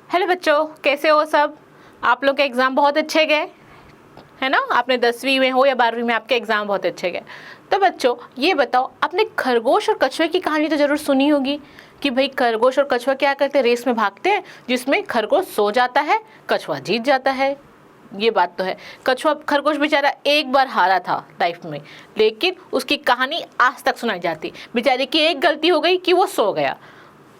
Hello बच्चों, कैसे हो सब। आप लोग के एग्ज़ाम बहुत अच्छे गए है ना। आपने 10वीं में हो या 12वीं में, आपके एग्ज़ाम बहुत अच्छे गए। तो बच्चों ये बताओ, आपने खरगोश और कछुए की कहानी तो ज़रूर सुनी होगी कि भाई खरगोश और कछुआ क्या करते हैं, रेस में भागते हैं जिसमें खरगोश सो जाता है, कछुआ जीत जाता है। ये बात तो है। खरगोश बेचारा एक बार हारा था लाइफ में, लेकिन उसकी कहानी आज तक सुनाई जाती। बेचारे की एक गलती हो गई कि वो सो गया,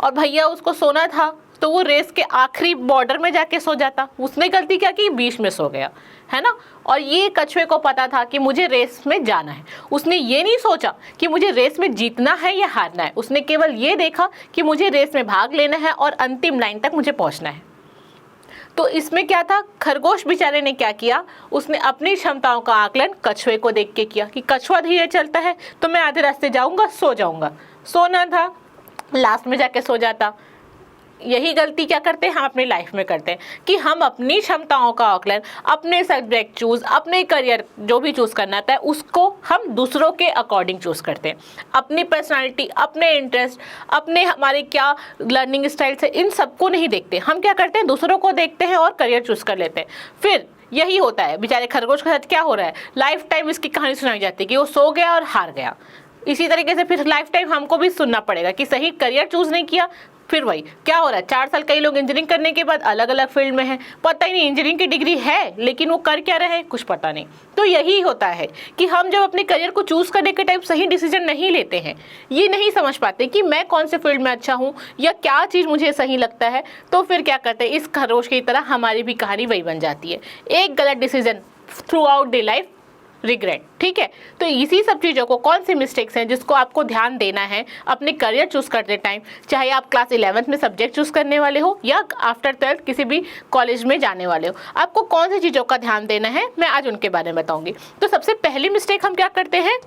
और भैया उसको सोना था तो वो रेस के आखिरी बॉर्डर में जाके सो जाता। उसने गलती क्या की, बीच में सो गया, है ना। और ये कछुए को पता था कि मुझे रेस में जाना है। उसने ये नहीं सोचा कि मुझे रेस में जीतना है या हारना है, उसने केवल ये देखा कि मुझे रेस में भाग लेना है और अंतिम लाइन तक मुझे पहुंचना है। तो इसमें क्या था, खरगोश बेचारे ने क्या किया, उसने अपनी क्षमताओं का आकलन कछुए को देख के किया कि कछुआ धीरे चलता है तो मैं आधे रास्ते जाऊंगा, सो जाऊंगा। सोना था, लास्ट में जाके सो जाता। यही गलती क्या करते हैं हम अपनी लाइफ में करते हैं कि हम अपनी क्षमताओं का आकलन, अपने सब्जेक्ट चूज, अपने करियर जो भी चूज करना था उसको हम दूसरों के अकॉर्डिंग चूज करते हैं। अपनी पर्सनालिटी, अपने इंटरेस्ट, अपने हमारे क्या लर्निंग स्टाइल से, इन सबको नहीं देखते। हम क्या करते हैं, दूसरों को देखते हैं और करियर चूज कर लेते हैं। फिर यही होता है बेचारे खरगोश के साथ क्या हो रहा है, लाइफ टाइम इसकी कहानी सुनाई जाती है कि वो सो गया और हार गया। इसी तरीके से फिर लाइफ टाइम हमको भी सुनना पड़ेगा कि सही करियर चूज नहीं किया। फिर वही क्या हो रहा है, 4 साल कई लोग इंजीनियरिंग करने के बाद अलग अलग फील्ड में हैं, पता ही नहीं इंजीनियरिंग की डिग्री है लेकिन वो कर क्या रहे हैं, कुछ पता नहीं। तो यही होता है कि हम जब अपने करियर को चूज करने के टाइम सही डिसीजन नहीं लेते हैं, ये नहीं समझ पाते कि मैं कौन से फील्ड में अच्छा हूँ या क्या चीज़ मुझे सही लगता है, तो फिर क्या करते हैं, इस खरगोश की तरह हमारी भी कहानी वही बन जाती है। एक गलत decision through out the life, regret. ठीक है, तो इसी सब चीज़ों को, कौन सी मिस्टेक्स हैं जिसको आपको ध्यान देना है अपने करियर चूज करते टाइम, चाहे आप क्लास 11th में सब्जेक्ट चूज करने वाले हो या आफ्टर 12th किसी भी कॉलेज में जाने वाले हो, आपको कौन सी चीज़ों का ध्यान देना है, मैं आज उनके बारे में बताऊंगी। तो सबसे पहली मिस्टेक हम क्या करते हैं,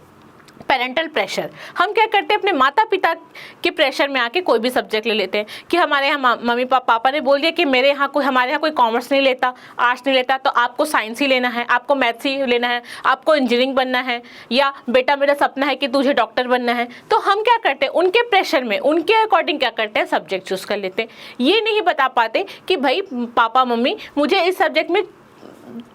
पेरेंटल प्रेशर। हम क्या करते हैं, अपने माता पिता के प्रेशर में आके कोई भी सब्जेक्ट ले लेते हैं कि हमारे यहाँ मम्मी पापा ने बोल दिया कि हमारे यहाँ कोई कॉमर्स नहीं लेता, आर्ट्स नहीं लेता, तो आपको साइंस ही लेना है, आपको मैथ्स ही लेना है, आपको इंजीनियरिंग बनना है, या बेटा मेरा सपना है कि तुझे डॉक्टर बनना है। तो हम क्या करते हैं, उनके प्रेशर में, उनके अकॉर्डिंग क्या करते हैं, सब्जेक्ट चूज कर लेते हैं। ये नहीं बता पाते कि भाई पापा मम्मी मुझे इस सब्जेक्ट में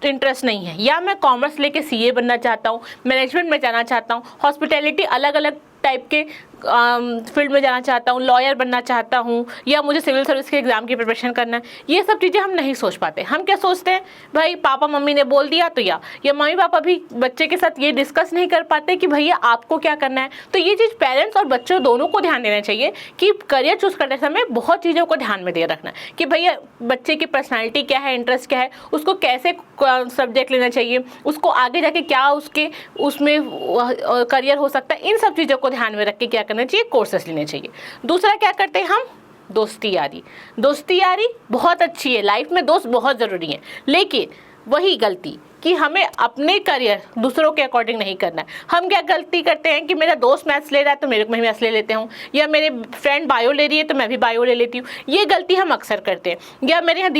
इंटरेस्ट नहीं है, या मैं कॉमर्स लेके सीए बनना चाहता हूँ, मैनेजमेंट में जाना चाहता हूँ, हॉस्पिटैलिटी अलग अलग टाइप के फील्ड में जाना चाहता हूँ, लॉयर बनना चाहता हूँ, या मुझे सिविल सर्विस के एग्ज़ाम की प्रिपरेशन करना है। ये सब चीज़ें हम नहीं सोच पाते। हम क्या सोचते हैं, भाई पापा मम्मी ने बोल दिया तो या मम्मी पापा भी बच्चे के साथ ये डिस्कस नहीं कर पाते कि भैया आपको क्या करना है। तो ये चीज़ पेरेंट्स और बच्चों दोनों को ध्यान देना चाहिए कि करियर चूज करते समय बहुत चीज़ों को ध्यान में दे रखना कि भैया बच्चे की पर्सनैलिटी क्या है, इंटरेस्ट क्या है, उसको कैसे सब्जेक्ट लेना चाहिए, उसको आगे जाके क्या उसमें करियर हो सकता है। इन सब चीज़ों को ध्यान में रख के क्या करना चाहिए, कोर्सेस लेने चाहिए। दूसरा क्या करते हैं हम, दोस्ती यारी बहुत अच्छी है, लाइफ में दोस्त बहुत ज़रूरी है, लेकिन वही गलती कि हमें अपने करियर दूसरों के अकॉर्डिंग नहीं करना है। हम क्या गलती करते हैं कि मेरा दोस्त मैथ्स ले रहा है तो मैं मैथ्स ले लेते हूँ, या मेरे फ्रेंड बायो ले रही है तो मैं भी बायो ले लेती हूँ। ये गलती हम अक्सर करते हैं। या मेरे यहाँ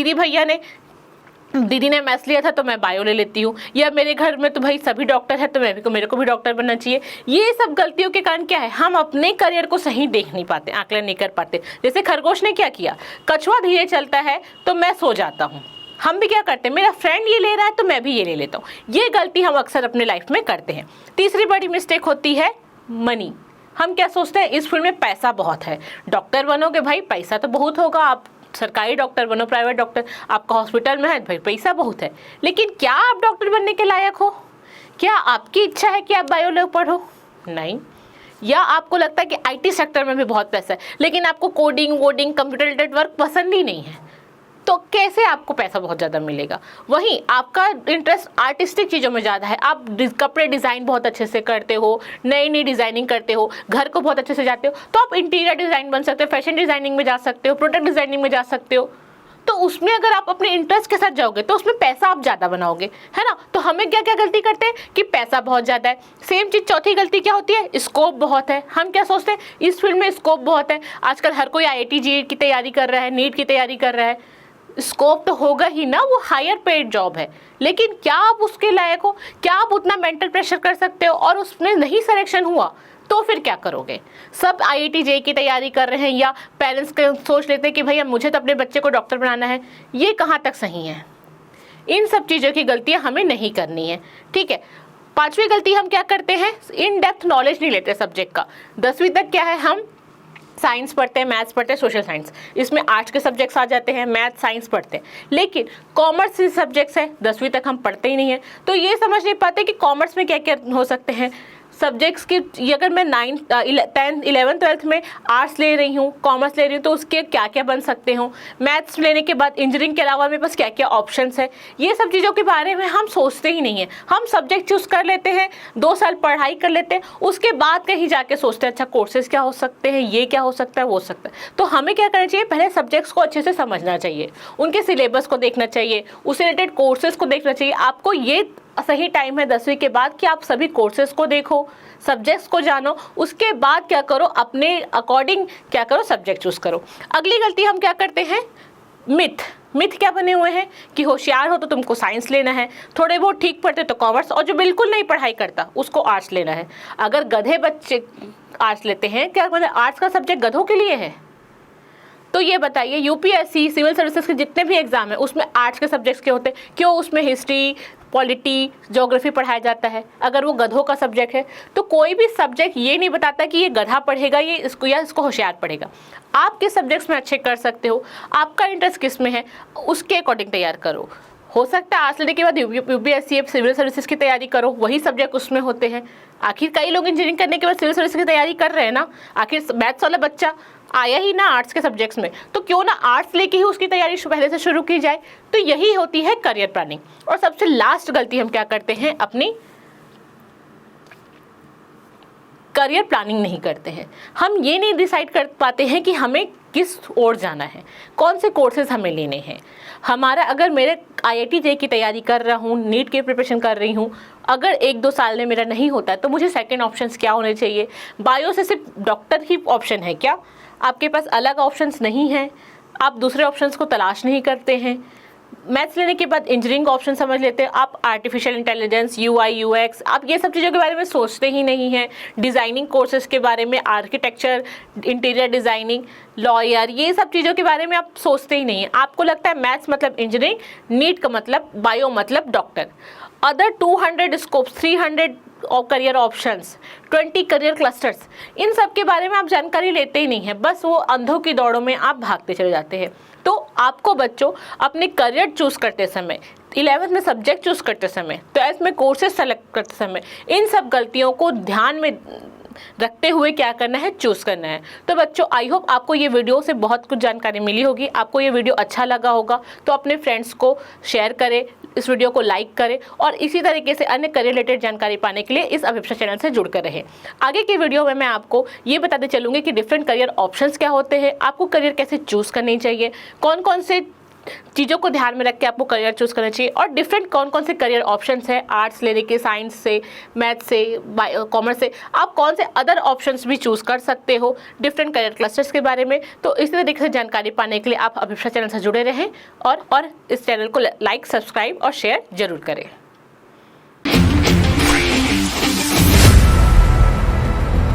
दीदी ने मैथ्स लिया था तो मैं बायो ले लेती हूँ, या मेरे घर में तो भाई सभी डॉक्टर है तो मेरे को भी डॉक्टर बनना चाहिए। ये सब गलतियों के कारण क्या है, हम अपने करियर को सही देख नहीं पाते, आकलन नहीं कर पाते। जैसे खरगोश ने क्या किया, कछुआ धीरे चलता है तो मैं सो जाता हूँ। हम भी क्या करते हैं, मेरा फ्रेंड ये ले रहा है तो मैं भी ये ले लेता हूँ। ये गलती हम अक्सर अपने लाइफ में करते हैं। तीसरी बड़ी मिस्टेक होती है मनी। हम क्या सोचते हैं, इस फील्ड में पैसा बहुत है, डॉक्टर बनोगे भाई पैसा तो बहुत होगा, आप सरकारी डॉक्टर बनो, प्राइवेट डॉक्टर, आपका हॉस्पिटल में है भाई पैसा बहुत है, लेकिन क्या आप डॉक्टर बनने के लायक हो? क्या आपकी इच्छा है कि आप बायो पढ़ो? नहीं। या आपको लगता है कि आईटी सेक्टर में भी बहुत पैसा है लेकिन आपको कोडिंग वोडिंग कंप्यूटर रिलेटेड वर्क पसंद ही नहीं है, तो कैसे आपको पैसा बहुत ज़्यादा मिलेगा? वहीं आपका इंटरेस्ट आर्टिस्टिक चीज़ों में ज़्यादा है, आप कपड़े डिज़ाइन बहुत अच्छे से करते हो, नई डिज़ाइनिंग करते हो, घर को बहुत अच्छे से जाते हो, तो आप इंटीरियर डिज़ाइन बन सकते हो, फैशन डिज़ाइनिंग में जा सकते हो, प्रोडक्ट डिज़ाइनिंग में जा सकते हो। तो उसमें अगर आप अपने इंटरेस्ट के साथ जाओगे तो उसमें पैसा आप ज़्यादा बनाओगे, है ना। तो हमें क्या क्या गलती करते हैं कि पैसा बहुत ज़्यादा है। सेम चीज़ चौथी गलती क्या होती है, स्कोप बहुत है। हम क्या सोचते हैं, इस फील्ड में स्कोप बहुत है, आजकल हर कोई IIT JEE की तैयारी कर रहा है, नीट की तैयारी कर रहा है, स्कोप तो होगा ही ना, वो हायर पेड जॉब है, लेकिन क्या आप उसके लायक हो? क्या आप उतना मेंटल प्रेशर कर सकते हो? और उसमें नहीं सिलेक्शन हुआ तो फिर क्या करोगे? सब IIT JEE की तैयारी कर रहे हैं या पेरेंट्स सोच लेते हैं कि भैया मुझे तो अपने बच्चे को डॉक्टर बनाना है। ये कहाँ तक सही है? इन सब चीज़ों की गलतियाँ हमें नहीं करनी है, ठीक है। 5वीं गलती हम क्या करते हैं, इन डेप्थ नॉलेज नहीं लेते सब्जेक्ट का। 10वीं तक क्या है, हम साइंस पढ़ते हैं, मैथ्स पढ़ते हैं, सोशल साइंस, इसमें आर्ट्स के सब्जेक्ट्स आ जाते हैं, मैथ साइंस पढ़ते हैं। लेकिन कॉमर्स के सब्जेक्ट्स है 10वीं तक हम पढ़ते ही नहीं है, तो ये समझ नहीं पाते कि कॉमर्स में क्या क्या हो सकते हैं सब्जेक्ट्स की। अगर मैं 9th 10th 11th 12th में आर्ट्स ले रही हूँ, कॉमर्स ले रही हूँ, तो उसके क्या क्या बन सकते हो। मैथ्स लेने के बाद इंजीनियरिंग के अलावा मेरे पास क्या क्या ऑप्शंस है, ये सब चीज़ों के बारे में हम सोचते ही नहीं है। हम सब्जेक्ट चूज़ कर लेते हैं, 2 साल पढ़ाई कर लेते हैं, उसके बाद कहीं जाके सोचते हैं अच्छा कोर्सेज क्या हो सकते हैं, ये क्या हो सकता है, वो हो सकता है। तो हमें क्या करना चाहिए, पहले सब्जेक्ट्स को अच्छे से समझना चाहिए, उनके सिलेबस को देखना चाहिए, उससे रिलेटेड कोर्सेज को देखना चाहिए। आपको ये सही टाइम है 10वीं के बाद कि आप सभी कोर्सेज को देखो, सब्जेक्ट्स को जानो, उसके बाद क्या करो, अपने अकॉर्डिंग क्या करो, सब्जेक्ट चूज करो। अगली गलती हम क्या करते हैं, मिथ क्या बने हुए हैं कि होशियार हो तो तुमको साइंस लेना है, थोड़े बहुत ठीक पढ़ते तो कॉमर्स, और जो बिल्कुल नहीं पढ़ाई करता उसको आर्ट्स लेना है। अगर गधे बच्चे आर्ट्स लेते हैं, क्या मतलब आर्ट्स का सब्जेक्ट गधों के लिए है? तो ये बताइए, UPSC सिविल सर्विसेज के जितने भी एग्जाम है उसमें आर्ट्स के सब्जेक्ट्स के होते हैं, क्यों उसमें हिस्ट्री, पॉलिटी, ज्योग्राफी पढ़ाया जाता है? अगर वो गधों का सब्जेक्ट है तो कोई भी सब्जेक्ट ये नहीं बताता कि ये गधा पढ़ेगा ये इसको या इसको होशियार पढ़ेगा। आप किस सब्जेक्ट्स में अच्छे कर सकते हो, आपका इंटरेस्ट किस में है, उसके अकॉर्डिंग तैयार करो। हो सकता है आर्ट्स लेने के बाद UPSC सिविल सर्विसेज की तैयारी करो, वही सब्जेक्ट उसमें होते हैं। आखिर कई लोग इंजीनियरिंग करने के बाद सिविल सर्विसेज की तैयारी कर रहे हैं ना, आखिर मैथ्स वाला बच्चा आया ही ना आर्ट्स के सब्जेक्ट्स में, तो क्यों ना आर्ट्स लेके ही उसकी तैयारी पहले से शुरू की जाए। तो यही होती है करियर प्लानिंग। और सबसे लास्ट गलती हम क्या करते हैं, अपनी करियर प्लानिंग नहीं करते हैं। हम ये नहीं डिसाइड कर पाते हैं कि हमें किस ओर जाना है, कौन से कोर्सेज हमें लेने हैं। हमारा अगर मेरे IIT JEE की तैयारी कर रहा हूँ, नीट की प्रिपरेशन कर रही हूँ, अगर 1-2 साल में मेरा नहीं होता है तो मुझे सेकंड ऑप्शंस क्या होने चाहिए? बायो से सिर्फ डॉक्टर ही ऑप्शन है क्या? आपके पास अलग ऑप्शंस नहीं हैं? आप दूसरे ऑप्शंस को तलाश नहीं करते हैं? मैथ्स लेने के बाद इंजीनियरिंग ऑप्शन समझ लेते हैं, आप आर्टिफिशियल इंटेलिजेंस, UI UX, आप ये सब चीज़ों के बारे में सोचते ही नहीं हैं। डिज़ाइनिंग कोर्सेज के बारे में, आर्किटेक्चर, इंटीरियर डिज़ाइनिंग, लॉयर, ये सब चीज़ों के बारे में आप सोचते ही नहीं हैं। आपको लगता है मैथ्स मतलब इंजीनियरिंग, नीट का मतलब बायो मतलब doctor. Other 200 scopes, 300 career options, 20 career clusters, इन सब के बारे में आप जानकारी लेते ही नहीं हैं, बस वो अंधों की दौड़ों में आप भागते चले जाते हैं। तो आपको बच्चों अपने करियर चूज़ करते समय, 11th में सब्जेक्ट चूज़ करते समय, 12th में कोर्सेज सेलेक्ट करते समय, इन सब गलतियों को ध्यान में रखते हुए क्या करना है, चूज़ करना है। तो बच्चों आई होप आपको ये वीडियो से बहुत कुछ जानकारी मिली होगी। आपको ये वीडियो अच्छा लगा होगा तो अपने फ्रेंड्स को शेयर करें, इस वीडियो को लाइक करें और इसी तरीके से अन्य करियर रिलेटेड जानकारी पाने के लिए इस अभिप्सा चैनल से जुड़कर रहें। आगे की वीडियो में मैं आपको ये बताते चलूँगी कि डिफरेंट करियर ऑप्शंस क्या होते हैं, आपको करियर कैसे चूज़ करनी चाहिए, कौन कौन से चीज़ों को ध्यान में रख के आपको करियर चूज़ करना चाहिए और डिफरेंट कौन कौन से करियर ऑप्शंस हैं, आर्ट्स लेने के, साइंस से, मैथ से, कॉमर्स से, आप कौन से अदर ऑप्शंस भी चूज़ कर सकते हो डिफरेंट करियर क्लस्टर्स के बारे में। तो इसी तरीके से जानकारी पाने के लिए आप अभिप्सा चैनल से जुड़े रहें और इस चैनल को लाइक, सब्सक्राइब और शेयर जरूर करें।